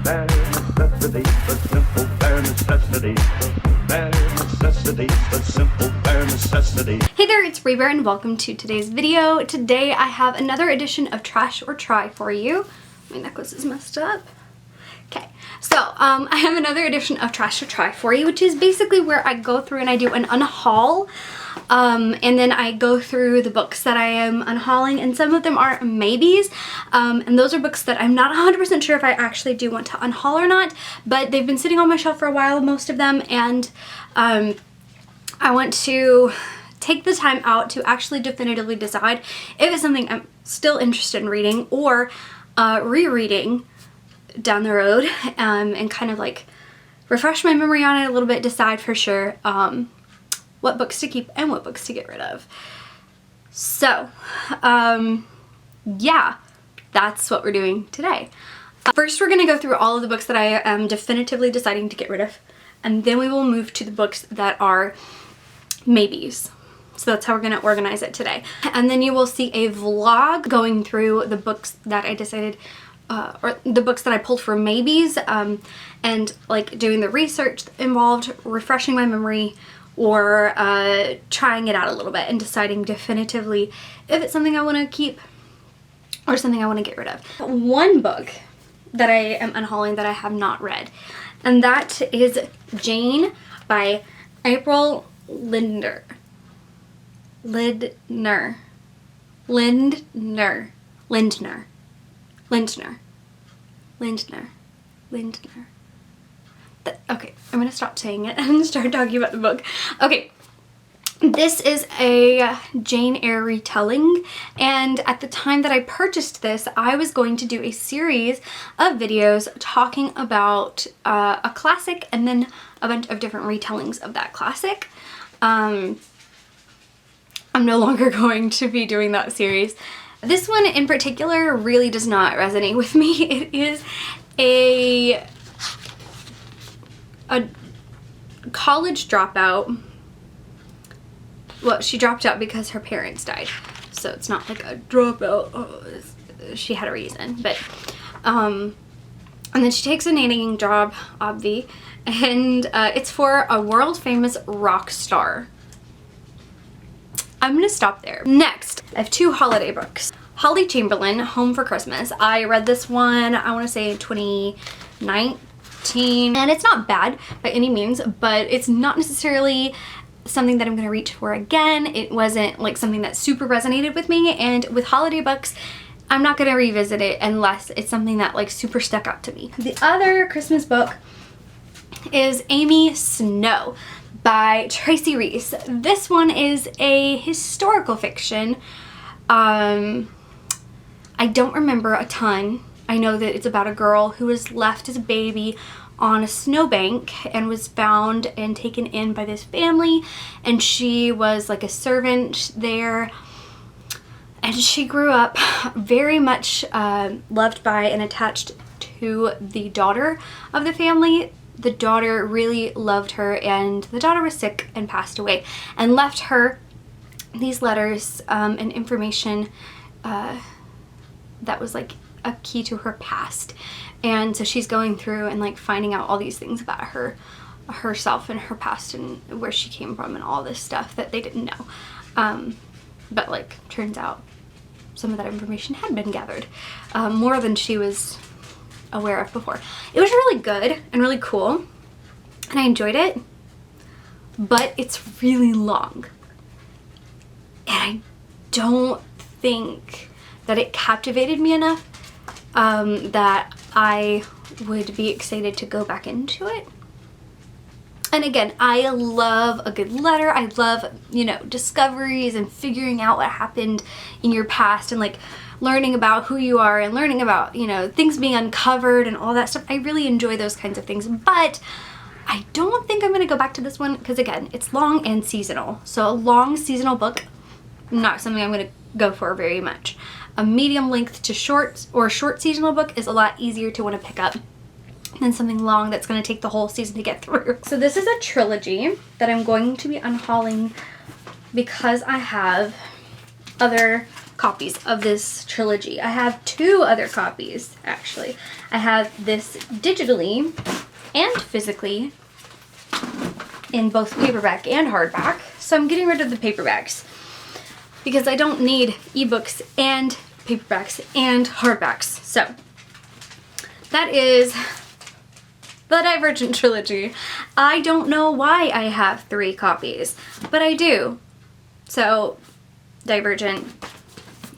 Bare necessity, but simple bare necessity. Bare necessity, but simple bare necessity. Hey there, it's Reaver and welcome to today's video. Today I have another edition of Trash or Try for you. My necklace is messed up. Okay, so I have another edition of Trash or Try for you, which is basically where I go through and I do an unhaul. And then I go through the books that I am unhauling, and some of them are maybes, and those are books that I'm not 100% sure if I actually do want to unhaul or not, but they've been sitting on my shelf for a while, most of them, and I want to take the time out to actually definitively decide if it's something I'm still interested in reading or rereading down the road, and kind of like refresh my memory on it a little bit, decide for sure what books to keep and what books to get rid of. So, yeah, that's what we're doing today. First, we're gonna go through all of the books that I am definitively deciding to get rid of, and then we will move to the books that are maybes. So that's how we're gonna organize it today. And then you will see a vlog going through the books that I decided, or the books that I pulled for maybes, and like doing the research involved, refreshing my memory, or trying it out a little bit and deciding definitively if it's something I want to keep or something I want to get rid of. One book that I am unhauling that I have not read, and that is Jane by April Lindner. Lindner. Okay, I'm gonna stop saying it and start talking about the book. Okay, this is a Jane Eyre retelling, and at the time that I purchased this, I was going to do a series of videos talking about a classic and then a bunch of different retellings of that classic. I'm no longer going to be doing that series. This one in particular really does not resonate with me. It is a college dropout. Well, she dropped out because her parents died, so it's not like a dropout. Oh, she had a reason, but and then she takes a nannying job, obvi, and it's for a world famous rock star. I'm gonna stop there. Next, I have two holiday books. Holly Chamberlain, Home for Christmas. I read this one, I want to say in 2019. And it's not bad by any means, but it's not necessarily something that I'm going to reach for again. It wasn't like something that super resonated with me, and with holiday books, I'm not going to revisit it unless it's something that like super stuck out to me. The other Christmas book is Amy Snow by Tracy Reese. This one is a historical fiction. I don't remember a ton. I know that it's about a girl who was left as a baby on a snowbank and was found and taken in by this family, and she was like a servant there, and she grew up very much loved by and attached to the daughter of the family. The daughter really loved her, and the daughter was sick and passed away and left her these letters and information that was like a key to her past. And so she's going through and like finding out all these things about herself and her past and where she came from and all this stuff that they didn't know, but like turns out some of that information had been gathered, more than she was aware of before. It was really good and really cool, and I enjoyed it, but it's really long, and I don't think that it captivated me enough that I would be excited to go back into it. And again, I love a good letter. I love, you know, discoveries and figuring out what happened in your past and like learning about who you are and learning about, you know, things being uncovered and all that stuff. I really enjoy those kinds of things, but I don't think I'm gonna go back to this one because again, it's long and seasonal. So a long seasonal book, not something I'm gonna go for very much. A medium length to short or short seasonal book is a lot easier to want to pick up than something long that's going to take the whole season to get through. So this is a trilogy that I'm going to be unhauling because I have other copies of this trilogy. I have 2 other copies, actually. I have this digitally and physically in both paperback and hardback. So I'm getting rid of the paperbacks because I don't need ebooks and paperbacks and hardbacks. So that is the Divergent trilogy. I don't know why I have 3 copies, but I do. So Divergent,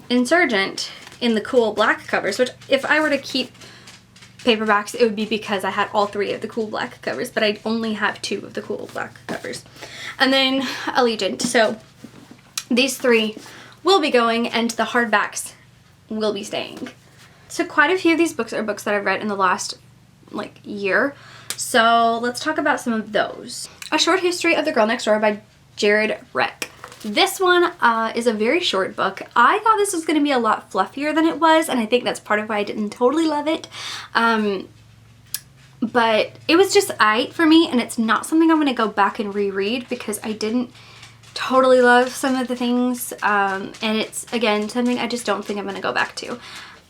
Insurgent in the cool black covers, which if I were to keep paperbacks, it would be because I had all 3 of the cool black covers, but I only have 2 of the cool black covers. And then Allegiant. So these 3 will be going and the hardbacks will be staying. So quite a few of these books are books that I've read in the last like year. So let's talk about some of those. A Short History of the Girl Next Door by Jared Reck. This one is a very short book. I thought this was going to be a lot fluffier than it was, and I think that's part of why I didn't totally love it. But it was just aight for me, and it's not something I'm going to go back and reread because I didn't totally love some of the things. And it's, again, something I just don't think I'm going to go back to.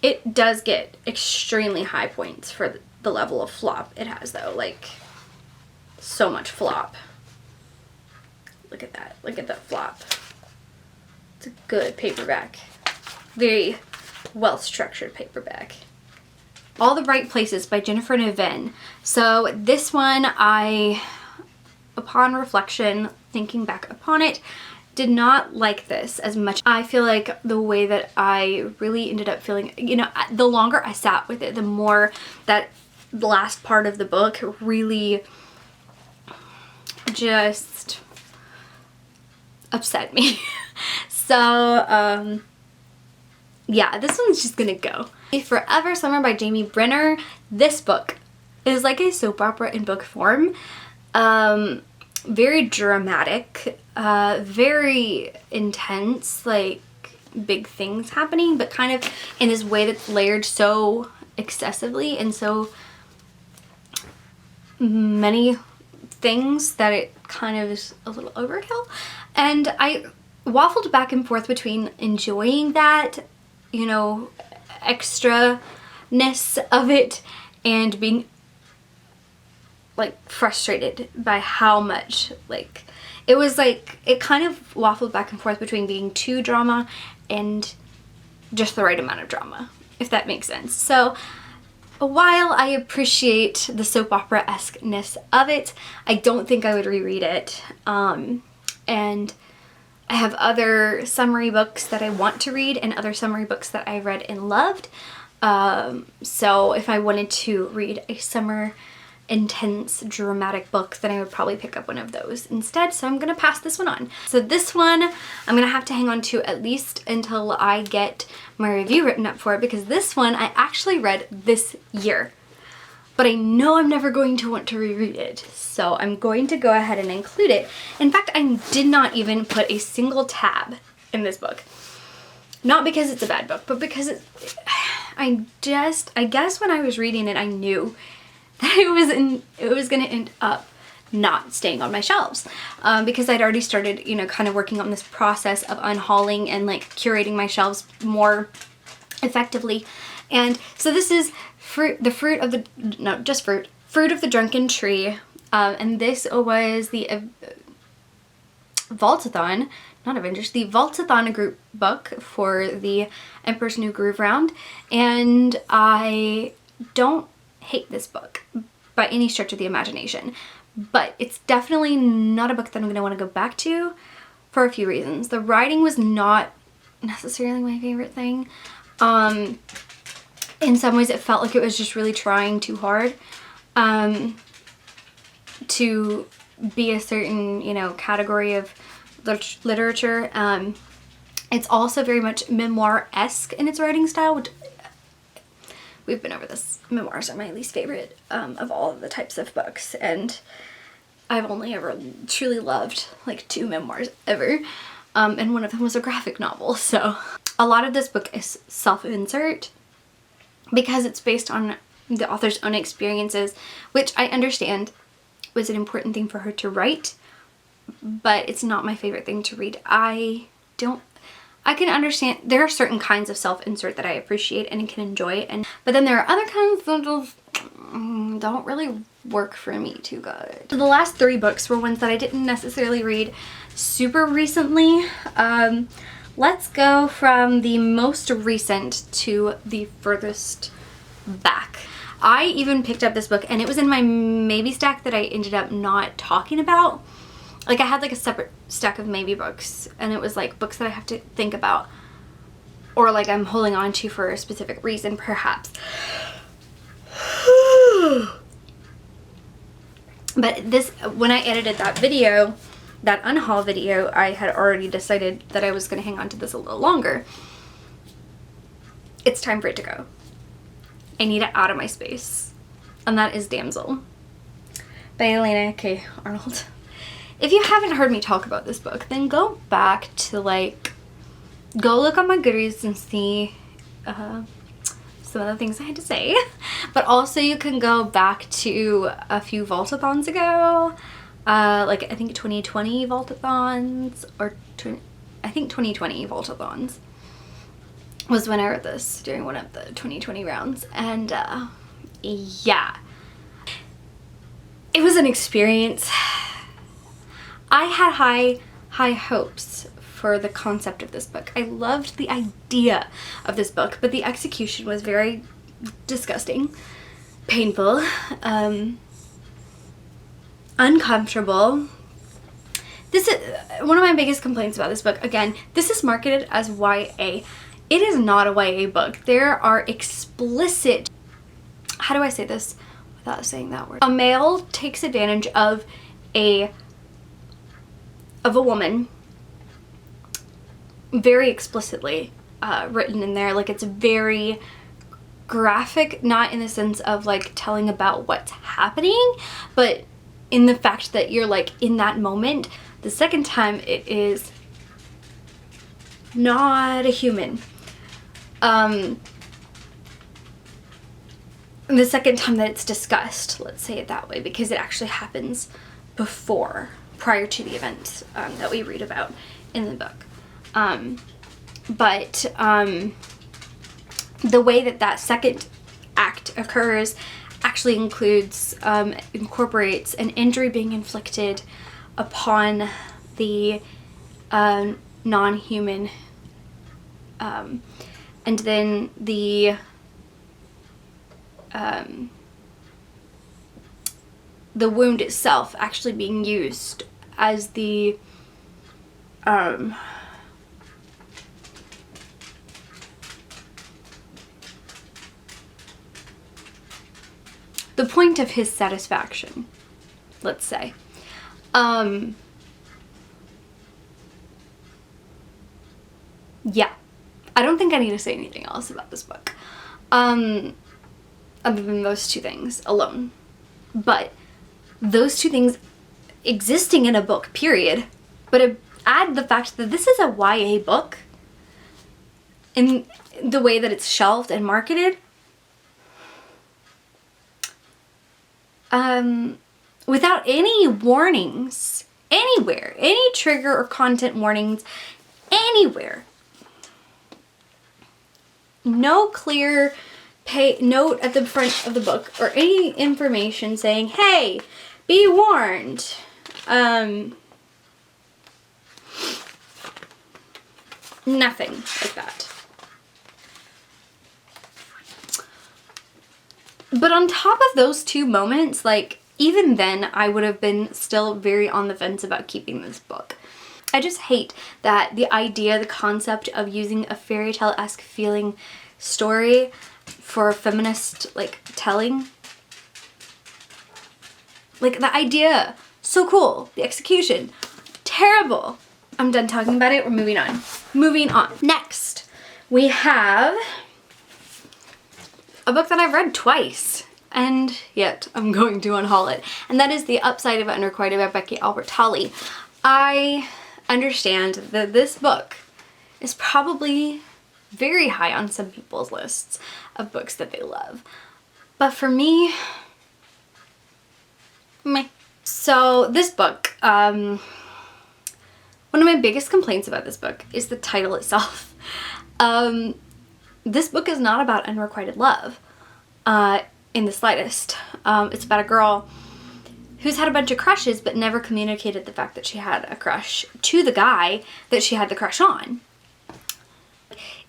It does get extremely high points for the level of flop it has, though. Like, so much flop. Look at that. Look at that flop. It's a good paperback. Very well-structured paperback. All the Right Places by Jennifer Niven. So this one, upon reflection, thinking back upon it, did not like this as much. I feel like the way that I really ended up feeling, you know, the longer I sat with it, the more that the last part of the book really just upset me. So, yeah, this one's just gonna go. Forever Summer by Jamie Brenner. This book is like a soap opera in book form. Very dramatic, very intense, like big things happening, but kind of in this way that's layered so excessively and so many things that it kind of is a little overkill. And I waffled back and forth between enjoying that, you know, extra-ness of it and being like frustrated by how much, like, it was like, it kind of waffled back and forth between being too drama and just the right amount of drama, if that makes sense. So while I appreciate the soap opera-esque-ness of it, I don't think I would reread it. And I have other summary books that I want to read and other summary books that I read and loved. So if I wanted to read a summer intense dramatic book, then I would probably pick up one of those instead. So I'm gonna pass this one on. So this one I'm gonna have to hang on to at least until I get my review written up for it, because this one I actually read this year, but I know I'm never going to want to reread it. So I'm going to go ahead and include it. In fact, I did not even put a single tab in this book. Not because it's a bad book, but because I guess when I was reading it, I knew that it was gonna end up not staying on my shelves, because I'd already started, you know, kind of working on this process of unhauling and like curating my shelves more effectively. And so this is Fruit of the Drunken Tree, and this was the Vaultathon, not Avengers, the Vaultathon group book for the Emperor's New Groove round, and I don't hate this book by any stretch of the imagination, but it's definitely not a book that I'm going to want to go back to for a few reasons. The writing was not necessarily my favorite thing. In some ways it felt like it was just really trying too hard to be a certain, you know, category of literature. It's also very much memoir-esque in its writing style, which we've been over this. Memoirs are my least favorite of all of the types of books, and I've only ever truly loved like 2 memoirs ever, and one of them was a graphic novel. So a lot of this book is self-insert because it's based on the author's own experiences, which I understand was an important thing for her to write, but it's not my favorite thing to read. I I can understand there are certain kinds of self-insert that I appreciate and can enjoy, but then there are other kinds that just don't really work for me too good. So the last 3 books were ones that I didn't necessarily read super recently. Let's go from the most recent to the furthest back. I even picked up this book and it was in my maybe stack that I ended up not talking about. Like I had like a separate stack of maybe books and it was like books that I have to think about or like I'm holding on to for a specific reason perhaps. But this, when I edited that video, that Unhaul video, I had already decided that I was going to hang on to this a little longer. It's time for it to go. I need it out of my space. And that is Damsel by Elena K. Arnold. If you haven't heard me talk about this book, then go back to like, go look on my Goodreads and see some of the things I had to say. But also you can go back to a few Vaultathons ago, like I think 2020 Vaultathons, or I think 2020 Vaultathons was when I read this during one of the 2020 rounds. And yeah, it was an experience. I had high hopes for the concept of this book. I loved the idea of this book, but the execution was very disgusting, painful, uncomfortable. This is one of my biggest complaints about this book. Again, this is marketed as YA. It is not a YA book. There are explicit, how do I say this without saying that word? A male takes advantage of a woman, very explicitly written in there. Like it's very graphic, not in the sense of like telling about what's happening, but in the fact that you're like in that moment. The second time it is not a human. The second time that it's discussed, let's say it that way, because it actually happens prior to the events that we read about in the book. The way that second act occurs actually incorporates an injury being inflicted upon the non-human, and then the wound itself actually being used as the point of his satisfaction, let's say. Yeah, I don't think I need to say anything else about this book, other than those 2 things alone. But those 2 things existing in a book, period, but add the fact that this is a YA book in the way that it's shelved and marketed, without any warnings anywhere, any trigger or content warnings anywhere. No clear note at the front of the book or any information saying, hey, be warned. Nothing like that. But on top of those 2 moments, like, even then, I would have been still very on the fence about keeping this book. I just hate that the concept of using a fairy tale-esque feeling story for feminist, like, telling. Like, the idea, so cool. The execution, terrible. I'm done talking about it. We're moving on. Moving on. Next, we have a book that I've read twice, and yet I'm going to unhaul it. And that is The Upside of Unrequited by Becky Albertalli. I understand that this book is probably very high on some people's lists of books that they love. But for me, meh. So this book, One of my biggest complaints about this book is the title itself. This book is not about unrequited love in the slightest. It's about a girl who's had a bunch of crushes but never communicated the fact that she had a crush to the guy that she had the crush on.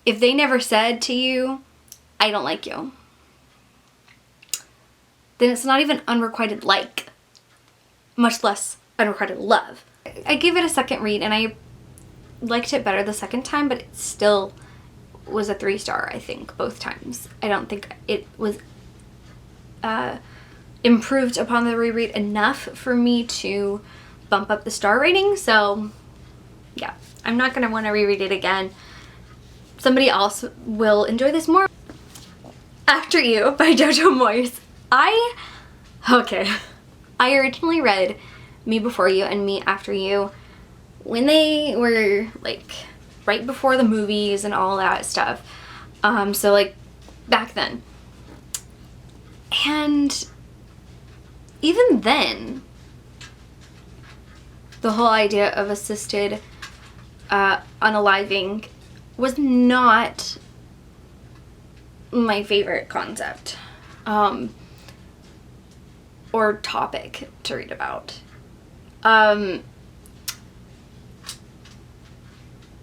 If they never said to you, I don't like you, then it's not even unrequited like, much less unrequited love. I gave it a second read and I liked it better the second time, but it still was a 3-star, I think, both times. I don't think it was improved upon the reread enough for me to bump up the star rating. So yeah, I'm not gonna want to reread it again. Somebody else will enjoy this more. After You by Jojo Moyes. I originally read Me Before You and Me After You when they were like right before the movies and all that stuff. So like back then. And even then, the whole idea of assisted unaliving was not my favorite concept or topic to read about.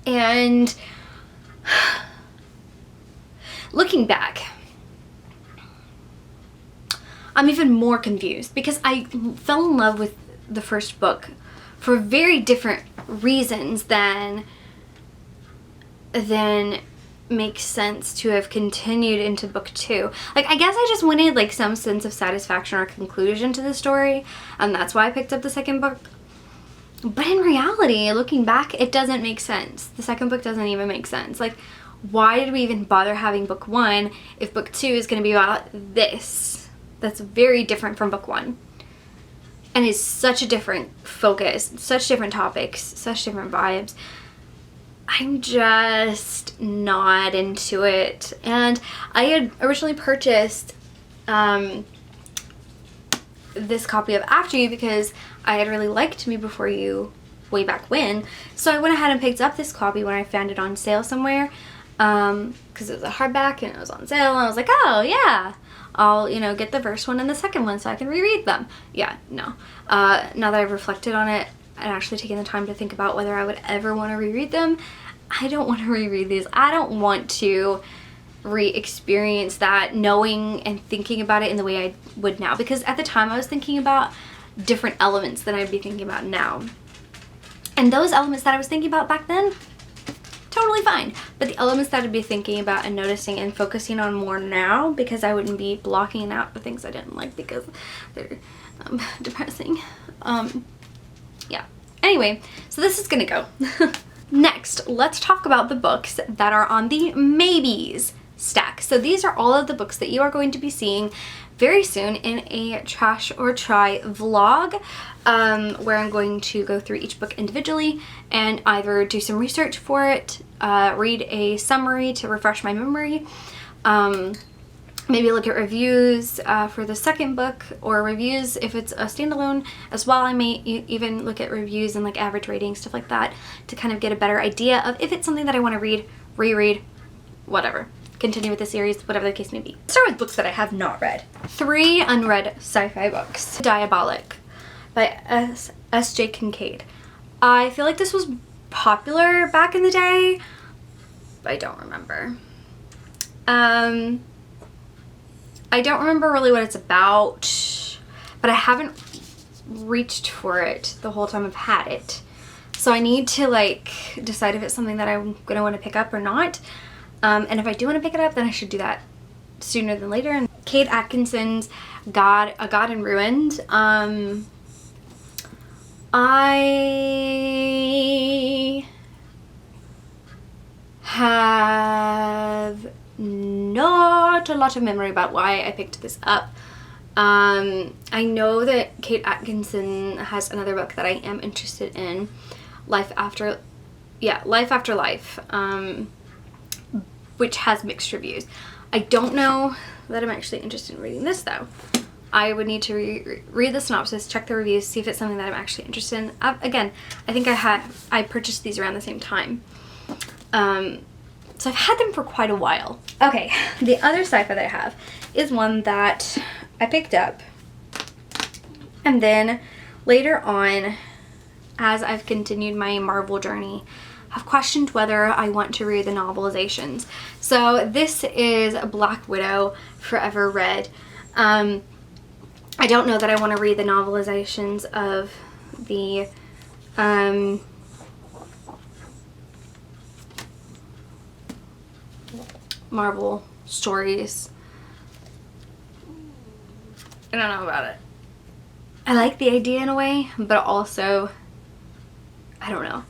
And looking back, I'm even more confused because I fell in love with the first book for very different reasons than makes sense to have continued into book 2. Like, I guess I just wanted like some sense of satisfaction or conclusion to the story, and that's why I picked up the second book. But in reality, looking back, it doesn't make sense. The second book doesn't even make sense. Like, why did we even bother having book 1 if book 2 is going to be about this? That's very different from book 1. And is such a different focus, such different topics, such different vibes. I'm just not into it. And I had originally purchased this copy of After You because I had really liked Me Before You way back when. So I went ahead and picked up this copy when I found it on sale somewhere, because it was a hardback and it was on sale, and I was like, oh yeah, I'll, you know, get the first one and the second one so I can reread them. Yeah, no. Now that I've reflected on it and actually taken the time to think about whether I would ever want to reread them, I don't want to reread these. I don't want to re-experience that knowing and thinking about it in the way I would now, because at the time I was thinking about different elements than I'd be thinking about now. And those elements that I was thinking about back then, totally fine. But the elements that I'd be thinking about and noticing and focusing on more now, because I wouldn't be blocking out the things I didn't like because they're depressing. Yeah. Anyway, so this is gonna go. Next, let's talk about the books that are on the maybes stack. So these are all of the books that you are going to be seeing very soon in a trash or try vlog, where I'm going to go through each book individually and either do some research for it, read a summary to refresh my memory, maybe look at reviews for the second book, or reviews if it's a standalone as well. I may even look at reviews and like average ratings, stuff like that, to kind of get a better idea of if it's something that I want to read, reread, whatever. Continue with the series, whatever the case may be. Start with books that I have not read. 3 unread sci-fi books. Diabolic by S.J. Kincaid. I feel like this was popular back in the day, but I don't remember. I don't remember really what it's about, but I haven't reached for it the whole time I've had it. So I need to like decide if it's something that I'm gonna want to pick up or not. And if I do want to pick it up, then I should do that sooner than later. And Kate Atkinson's A God in Ruins. I have not a lot of memory about why I picked this up. I know that Kate Atkinson has another book that I am interested in, Life After Life, which has mixed reviews. I don't know that I'm actually interested in reading this though. I would need to read the synopsis, check the reviews, see if it's something that I'm actually interested in. Again, I think I purchased these around the same time. So I've had them for quite a while. Okay, the other sci-fi that I have is one that I picked up, and then later on, as I've continued my Marvel journey, I've questioned whether I want to read the novelizations. So this is Black Widow Forever Read. I don't know that I want to read the novelizations of the Marvel stories. I don't know about it. I like the idea in a way, but also, I don't know.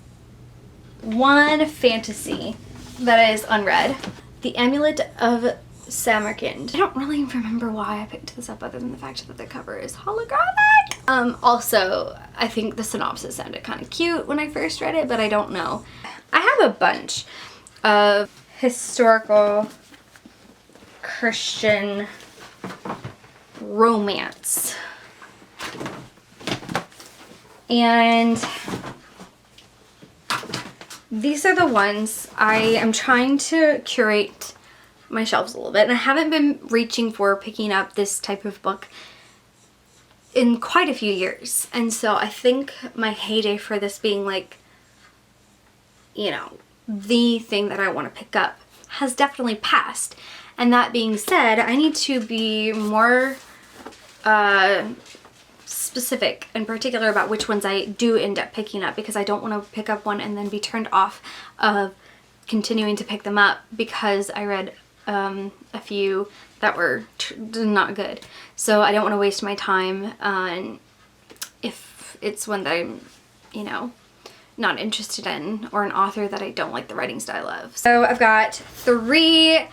One fantasy that is unread, The Amulet of Somakind. I don't really remember why I picked this up other than the fact that the cover is holographic. Also, I think the synopsis sounded kind of cute when I first read it, but I don't know. I have a bunch of historical Christian romance. And these are the ones I am trying to curate my shelves a little bit. And I haven't been reaching for picking up this type of book in quite a few years. And so I think my heyday for this being like, you know, the thing that I want to pick up has definitely passed. And that being said, I need to be more specific and particular about which ones I do end up picking up, because I don't want to pick up one and then be turned off of continuing to pick them up because I read a few that were not good. So I don't want to waste my time on if it's one that I'm, you know, not interested in, or an author that I don't like the writing style of. So I've got 3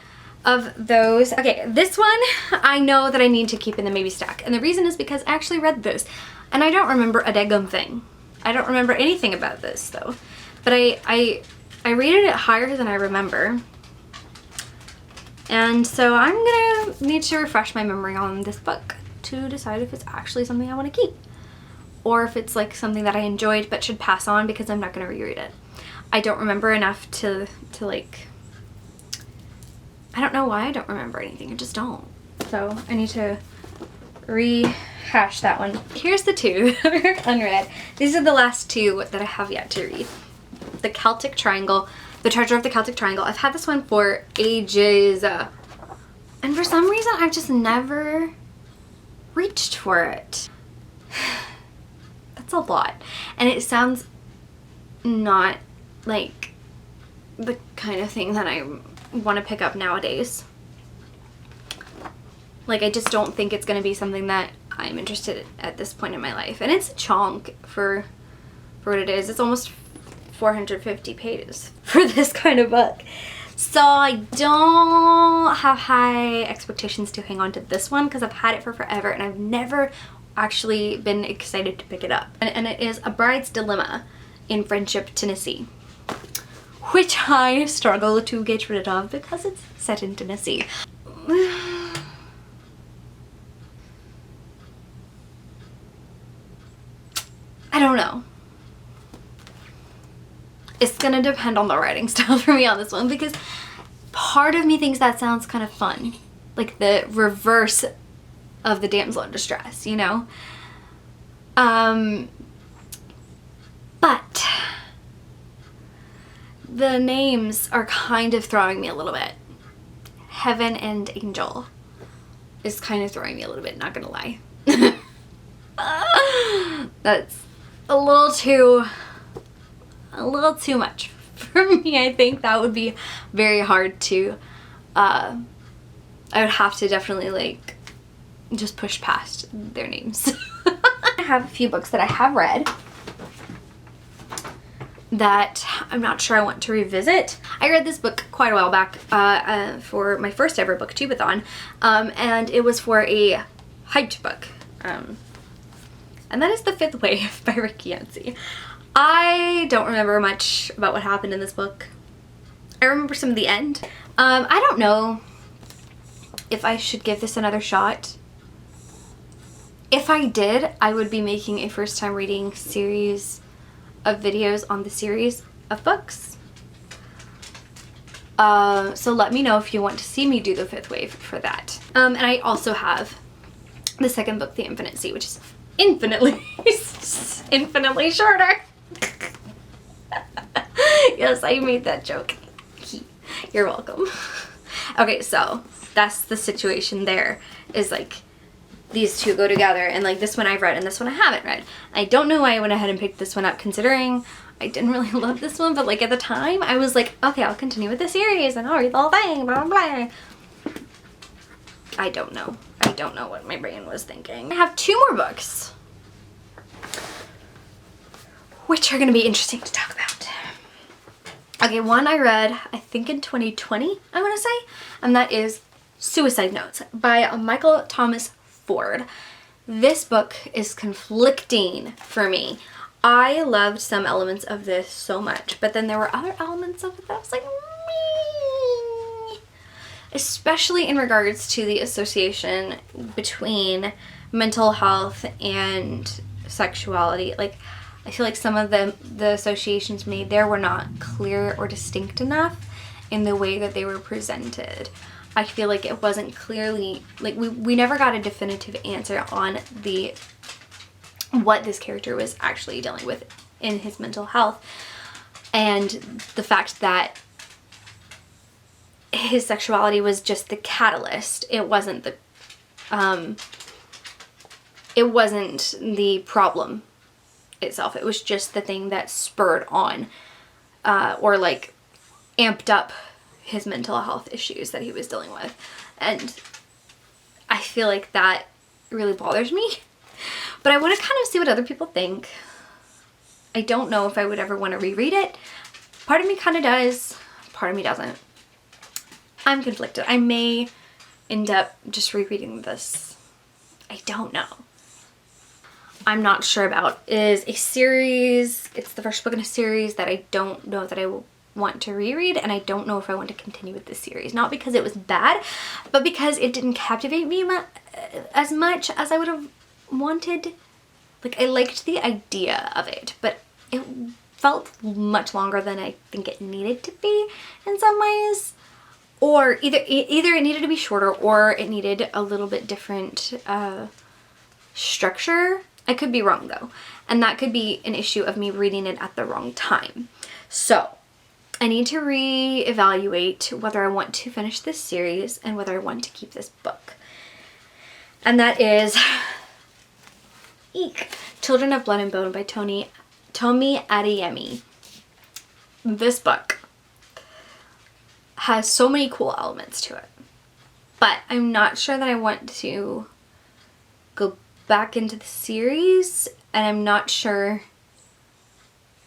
of those. Okay, this one I know that I need to keep in the maybe stack, and the reason is because I actually read this and I don't remember a daggum thing. I don't remember anything about this though, but I rated it higher than I remember, and so I'm gonna need to refresh my memory on this book to decide if it's actually something I want to keep, or if it's like something that I enjoyed but should pass on because I'm not gonna reread it. I don't remember enough to like, I don't know why I don't remember anything. I just don't. So I need to rehash that one. Here's the 2 that are unread. These are the last 2 that I have yet to read. The Celtic Triangle, The Treasure of the Celtic Triangle. I've had this one for ages. And for some reason, I've just never reached for it. That's a lot. And it sounds not like the kind of thing that I want to pick up nowadays. Like, I just don't think it's going to be something that I'm interested in at this point in my life. And it's a chunk for what it is. It's almost 450 pages for this kind of book. So I don't have high expectations to hang on to this one because I've had it for forever and I've never actually been excited to pick it up. And it is A Bride's Dilemma in Friendship, Tennessee, which I struggle to get rid of because it's set in Tennessee. I don't know. It's gonna depend on the writing style for me on this one, because part of me thinks that sounds kind of fun. Like the reverse of the damsel in distress, you know? But the names are kind of throwing me a little bit. Heaven and Angel is kind of throwing me a little bit, not gonna lie. That's a little too much for me. I think that would be very hard to, I would have to definitely like just push past their names. I have a few books that I have read that I'm not sure I want to revisit. I read this book quite a while back for my first ever booktubeathon, and it was for a hyped book, and that is The Fifth Wave by Rick Yancey. I don't remember much about what happened in this book. I remember some of the end. I don't know if I should give this another shot. If I did, I would be making a first time reading series of videos on the series of books. So let me know if you want to see me do the 5th wave for that. And I also have the second book, The Infinite Sea, which is infinitely shorter. Yes, I made that joke. You're welcome. Okay, so that's the situation there, is like these two go together, and like this one I've read and this one I haven't read. I don't know why I went ahead and picked this one up, considering I didn't really love this one, but like at the time I was like, okay, I'll continue with the series and I'll read the whole thing, blah, blah, blah. I don't know. I don't know what my brain was thinking. I have 2 more books, which are going to be interesting to talk about. Okay, one I read, I think in 2020, I want to say, and that is Suicide Notes by Michael Thomas Ford. This book is conflicting for me. I loved some elements of this so much, but then there were other elements of it that I was like, meh. Especially in regards to the association between mental health and sexuality. Like, I feel like some of the associations made there were not clear or distinct enough in the way that they were presented. I feel like it wasn't clearly, like we never got a definitive answer on what this character was actually dealing with in his mental health, and the fact that his sexuality was just the catalyst. It wasn't the problem itself. It was just the thing that spurred on or like amped up his mental health issues that he was dealing with. And I feel like that really bothers me. But I want to kind of see what other people think. I don't know if I would ever want to reread it. Part of me kind of does, part of me doesn't. I'm conflicted. I may end up just rereading this. I don't know. I'm not sure about. It is a series. It's the first book in a series that I don't know that I will want to reread, and I don't know if I want to continue with this series. Not because it was bad, but because it didn't captivate me as much as I would have wanted. Like, I liked the idea of it, but it felt much longer than I think it needed to be in some ways. Or either it needed to be shorter, or it needed a little bit different structure. I could be wrong though, and that could be an issue of me reading it at the wrong time. So I need to reevaluate whether I want to finish this series and whether I want to keep this book. And that is Children of Blood and Bone by Tomi Adeyemi. This book has so many cool elements to it, but I'm not sure that I want to go back into the series, and I'm not sure,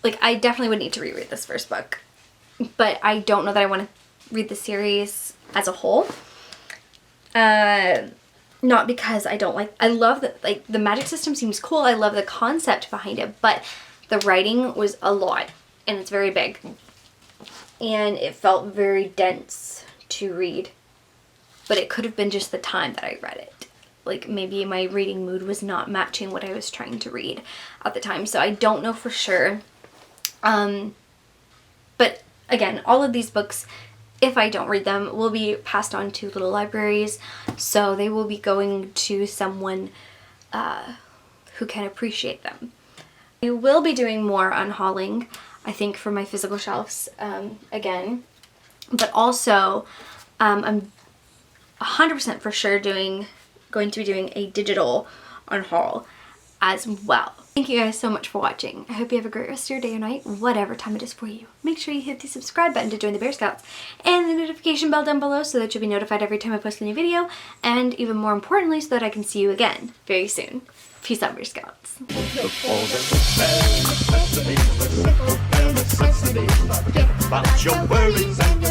like, I definitely would need to reread this first book, but I don't know that I want to read the series as a whole. Not because I don't I love that, like, the magic system seems cool, I love the concept behind it, but the writing was a lot, and it's very big, and it felt very dense to read, but it could have been just the time that I read it. Like, maybe my reading mood was not matching what I was trying to read at the time, so I don't know for sure. But again, all of these books, if I don't read them, will be passed on to little libraries, so they will be going to someone who can appreciate them. I will be doing more unhauling, I think, for my physical shelves again, but also I'm 100% for sure going to be doing a digital unhaul as well. Thank you guys so much for watching. I hope you have a great rest of your day or night, whatever time it is for you. Make sure you hit the subscribe button to join the Bear Scouts and the notification bell down below so that you'll be notified every time I post a new video, and even more importantly, so that I can see you again very soon. Peace out, Bear Scouts. About your worries and